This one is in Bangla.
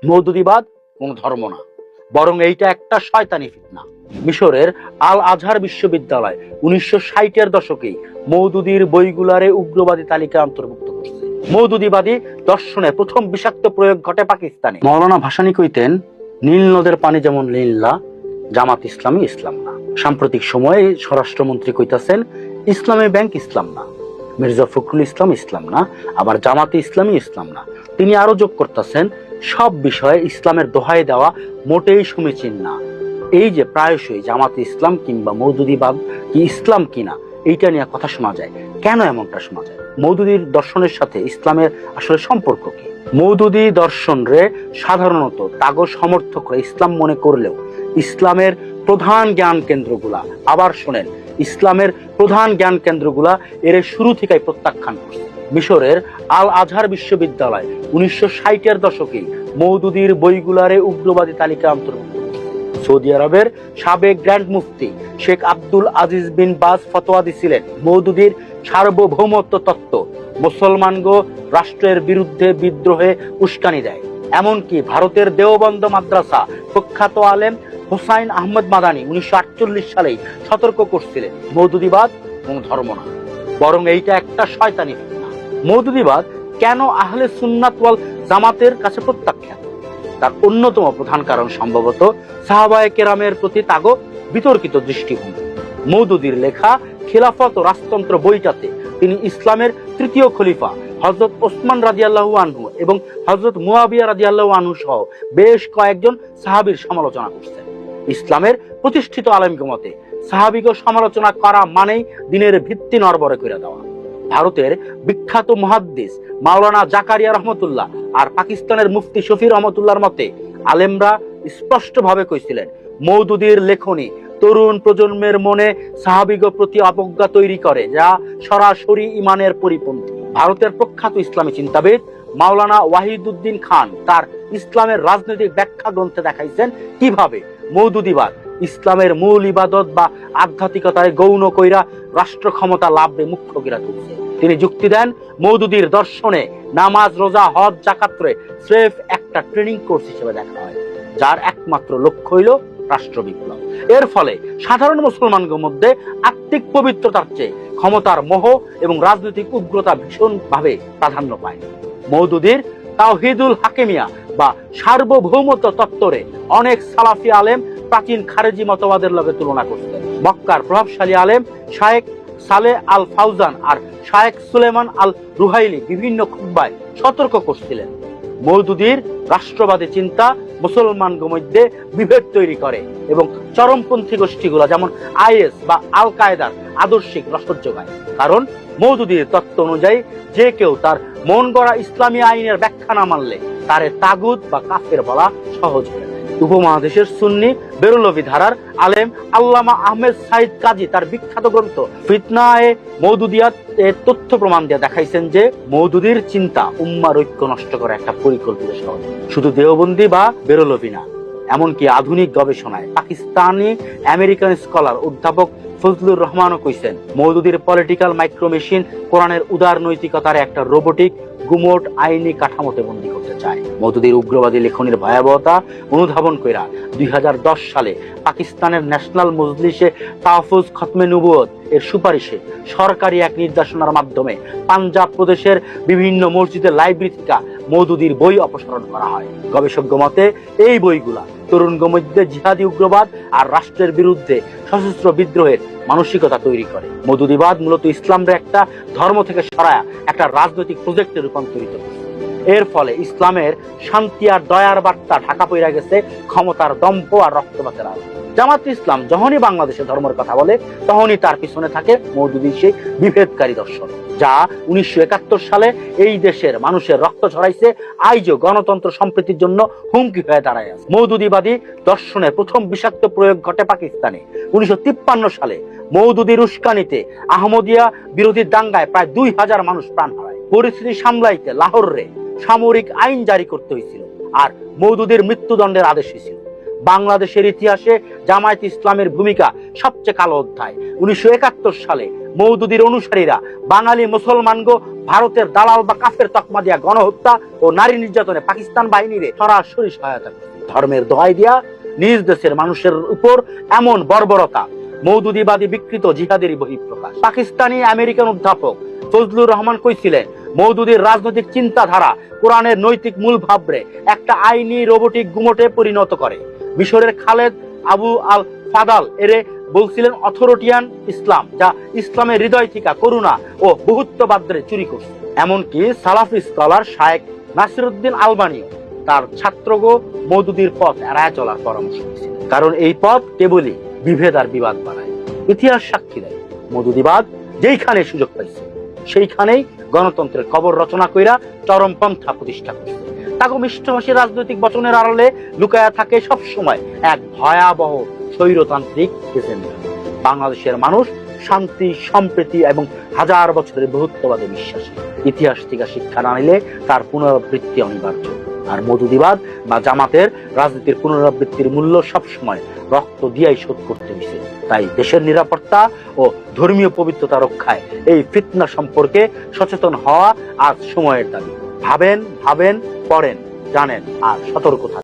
মওদুদিবাদ কোন ধর্ম না, বরং এইটা একটা শয়তানি ফিতনা। মিশরের আল আজহার বিশ্ববিদ্যালয় 1960-এর দশকে মওদুদির বইগুলারে উগ্রবাদী তালিকায় অন্তর্ভুক্ত করছে। মওদুদিবাদী দর্শনের প্রথম বিষাক্ত প্রয়োগ ঘটে পাকিস্তানে। মাওলানা ভাসানী কইতেন, নীল নদের পানি যেমন নীল না, জামাত ইসলামী ইসলাম না। সাম্প্রতিক সময়ে স্বরাষ্ট্রমন্ত্রী কইতাছেন ইসলামী ব্যাংক ইসলাম না, মির্জা ফখরুল ইসলাম ইসলাম না, আবার জামাতে ইসলামী ইসলাম না। তিনি আরো যোগ করতেছেন, সব বিষয়ে ইসলামের দোহাই দেওয়া মোটেই সমীচীন না। এই যে প্রায়শই জামাতে ইসলাম কিংবা মওদুদিবাদ কি ইসলাম কিনা এইটা নিয়ে কথা শোনা যায়, কেন এমনটা শোনা যায়? মওদুদির দর্শনের সাথে ইসলামের আসলে সম্পর্ক কি? মওদুদি দর্শন রে সাধারণত তাগো সমর্থকরা ইসলাম মনে করলেও ইসলামের প্রধান জ্ঞান কেন্দ্রগুলা, আবার শোনেন, ইসলামের প্রধান জ্ঞান কেন্দ্রগুলা এর শুরু থেকেই প্রত্যাখ্যান করছে। মিশরের আল আজহার বিশ্ববিদ্যালয় 1960-এর দশকে মওদুদির বইগুলারে উগ্রবাদী তালিকায় অন্তর্ভুক্ত করছে। সৌদি আরবের সাবেক গ্র্যান্ড মুফতি শেখ আব্দুল আজিজ বিন বাজ ফতোয়া দিছিলেন, মওদুদির সার্বভৌমত্ব তত্ত্ব মুসলমানগো রাষ্ট্রের বিরুদ্ধে বিদ্রোহে উস্কানি দেয়। এমনকি ভারতের দেওবন্দ মাদ্রাসা প্রখ্যাত আলেম হুসাইন আহমদ মাদানী 1948 সালেই সতর্ক করছিলেন, মওদুদিবাদ কোন ধর্ম না, বরং এইটা একটা শয়তানি ফিতনা। মওদুদিবাদ কেন আহলে সুন্নাত ওয়াল জামাতের কাছে প্রত্যাখ্যাত? তার অন্যতম প্রধান কারণ সম্ভবত সাহাবায়ে কেরামের প্রতি তাগো বিতর্কিত দৃষ্টিভঙ্গি। মওদুদির লেখা খিলাফত ও রাজতন্ত্র বইটাতে তিনি ইসলামের তৃতীয় খলিফা হযরত ওসমান রাদিয়াল্লাহু আনহু এবং হযরত মুয়াবিয়া রাদিয়াল্লাহু আনহু সহ বেশ কয়েকজন সাহাবীর সমালোচনা করছেন। ইসলামের প্রতিষ্ঠিত আলেমগো মতে সাহাবীকে সমালোচনা করা মানেই দিনের ভিত্তি নড়বড়ে করে দেওয়া। ভারতের বিখ্যাত মুহাদ্দিস মাওলানা জাকারিয়া রহমতুল্লাহ আর পাকিস্তানের মুফতি শফি রহমতুল্লাহর মতে আলেমরা স্পষ্টভাবে কইছিলেন, মওদুদির লেখনী তরুণ প্রজন্মের মনে সাহাবীগো প্রতি অবজ্ঞা তৈরি করে, যা সরাসরি ইমানের পরিপন্থী। ভারতের প্রখ্যাত ইসলামী চিন্তাবিদ মাওলানা ওয়াহিদুদ্দিন খান তার ইসলামের রাজনৈতিক ব্যাখ্যা গ্রন্থে দেখাইছেন কিভাবে মওদুদিবাদ ইসলামের মূল ইবাদত বা আধ্যাত্মিকতায় গৌণ কইরা রাষ্ট্র ক্ষমতা লাভে মুখ্য কইরা তুলছে। তিনি যুক্তি দেন, মওদুদির দর্শনে নামাজ, রোজা, হজ, যাকাতরে স্রেফ একটা ট্রেনিং কোর্স হিসেবে দেখা হয়, যার একমাত্র লক্ষ্য হইল রাষ্ট্র বিপ্লব। এর ফলে সাধারণ মুসলমানদের মধ্যে আত্মিক পবিত্রতার চেয়ে ক্ষমতার মোহ এবং রাজনৈতিক উগ্রতা ভীষণভাবে প্রাধান্য পায়। মওদুদির তাওহীদুল হাকিমিয়া বা সার্বভৌমত্ব তত্ত্বরে অনেক সালাফি আলেম প্রাচীন খারেজি মতবাদের লগে তুলনা করতেন। মক্কার প্রভাবশালী আলেম শায়েখ সালেহ আল ফাউজান আর শায়েখ সুলেমান আল রুহাইলি বিভিন্ন খুতবায় সতর্ক করছিলেন, মওদুদির রাষ্ট্রবাদী চিন্তা মুসলমানদের মধ্যে বিভেদ তৈরি করে এবং চরমপন্থী গোষ্ঠীগুলো যেমন আইএস বা আল কায়েদার আদর্শিক রসদ যোগায়। কারণ মওদুদির তত্ত্ব অনুযায়ী যে কেউ তার মন গড়া ইসলামী আইনের ব্যাখ্যা না মানলে তারে তাগুত বা কাফের বলা সহজ হয়ে যায়। উপমহাদেশের সুন্নি বেরলভী ধারার আলেম আল্লামা আহমেদ সাইদ কাজী তার বিখ্যাত গ্রন্থ ফিতনায়ে মওদুদিয়াত এর তথ্য প্রমাণ দিয়ে দেখাইছেন যে মওদুদির চিন্তা উম্মার ঐক্য নষ্ট করা একটা পরিকল্পিত ষড়যন্ত্র। শুধু দেওবন্দি বা বেরলভী না, এমনকি আধুনিক গবেষণায় পাকিস্তানি আমেরিকান স্কলার অধ্যাপক ফজলুর রহমানও কইছেন, মওদুদির পলিটিক্যাল মাইক্রোমেশিন কোরআনের উদার নৈতিকতার একটা রোবোটিক গুমোট আইনি কাঠামোতে বন্দী করতে চায়। মওদুদির উগ্রবাদী লেখনের ভয়াবহতা অনুধাবন কইরা 2010 সালে পাকিস্তানের ন্যাশনাল মজলিসে তাহফুজ খতমে নবুয়ত এর সুপারিশে সরকারি এক নির্দেশনার মাধ্যমে পাঞ্জাব প্রদেশের বিভিন্ন মসজিদের লাইব্রেরি থেকে মওদুদির বই অপসারণ করা হয়। গবেষকদের মতে এই বইগুলা তরুণদের মধ্যে জিহাদি উগ্রবাদ আর রাষ্ট্রের বিরুদ্ধে সশস্ত্র বিদ্রোহের মানসিকতা তৈরি করে। মওদুদিবাদ মূলত ইসলামের একটা ধর্ম থেকে সরায়া একটা রাজনৈতিক প্রজেক্টে রূপান্তরিত করে। এর ফলে ইসলামের শান্তি আর দয়ার বার্তা ঢাকা পড়ে গেছে ক্ষমতার দম্ভ আর রক্তপাতের আলো। জামাত ইসলাম যখনই বাংলাদেশে ধর্মের কথা বলে তখনই তার পিছনে থাকে মওদুদির সেই বিভেদকারী দর্শন, যা 1971 সালে এই দেশের মানুষের রক্ত ঝরাইছে, আজও গণতন্ত্র সম্প্রীতির জন্য হুমকি হয়ে দাঁড়ায় আছে। মওদুদিবাদী দর্শনের প্রথম বিষাক্ত প্রয়োগ ঘটে পাকিস্তানে 1953 সালে। মওদুদির উস্কানিতে আহমদিয়া বিরোধী দাঙ্গায় প্রায় 2000 মানুষ প্রাণ হারায়। পরিস্থিতি সামলাইতে লাহোরে সামরিক আইন জারি করতে হয়েছিল আর মওদুদির মৃত্যুদণ্ডের আদেশ হয়েছিল। বাংলাদেশের ইতিহাসে জামায়াত ইসলামের ভূমিকা সবচেয়ে কালো অধ্যায়। 1971 সালে মওদুদীর অনুসারীরা বাঙালি মুসলমানগো ভারতের দালাল বা কাফের তকমা দিয়া গণহত্যা ও নারী নির্যাতনে পাকিস্তান বাহিনীরে সরাসরি সহায়তা করে। ধর্মের দোহাই দিয়া নিজ দেশের মানুষের উপর এমন বর্বরতা মওদুদীবাদী বিকৃত জিহাদেরই বহিঃপ্রকাশ। পাকিস্তানি আমেরিকান অধ্যাপক ফজলুর রহমান কইছিলেন, মওদুদীর রাজনৈতিক চিন্তাধারা কোরআনের নৈতিক মূল ভাবরে একটা আইনি রোবটিক গুমটে পরিণত করে। মিশরের খালেদ আবু আল ফাদাল এরে বলছিলেন অথরিটিয়ান ইসলাম, যা ইসলামের হৃদয় থেকে করুণা ও বহুত্ববাদরে চুরি করছে। এমনকি সালাফি স্কলার শায়েখ নাসিরউদ্দিন আলবানী তার ছাত্রগো মওদুদীর পথ এড়ায় চলার পরামর্শ দিয়েছিলেন, কারণ এই পথ কেবলই বিভেদ আর বিবাদ বাড়ায়। ইতিহাস সাক্ষী দেয়, মওদুদীবাদ যেইখানে সুযোগ পাইছে সেইখানেই গণতন্ত্রের কবর রচনা কইরা চরমপন্থা প্রতিষ্ঠা করছে। তাকে মিষ্টভাষী রাজনৈতিক বচনের আড়ালে লুকায়া থাকে সব সময় এক ভয়াবহ স্বৈরতান্ত্রিক এজেন্ডা। বাংলাদেশের মানুষ শান্তি, সম্প্রীতি এবং হাজার বছরের বহুত্ববাদে বিশ্বাসী। ইতিহাস থেকে শিক্ষা না নিলে তার পুনরাবৃত্তি অনিবার্য। আর মওদুদীবাদ বা জামাতের রাজনীতির পুনরাবৃত্তির মূল্য সবসময় রক্ত দিয়াই শোধ করতে হয়েছে। তাই দেশের নিরাপত্তা ও ধর্মীয় পবিত্রতা রক্ষায় এই ফিতনা সম্পর্কে সচেতন হওয়া আজ সময়ের দাবি। ভাবেন, পড়েন, জানেন আর সতর্ক থাকেন।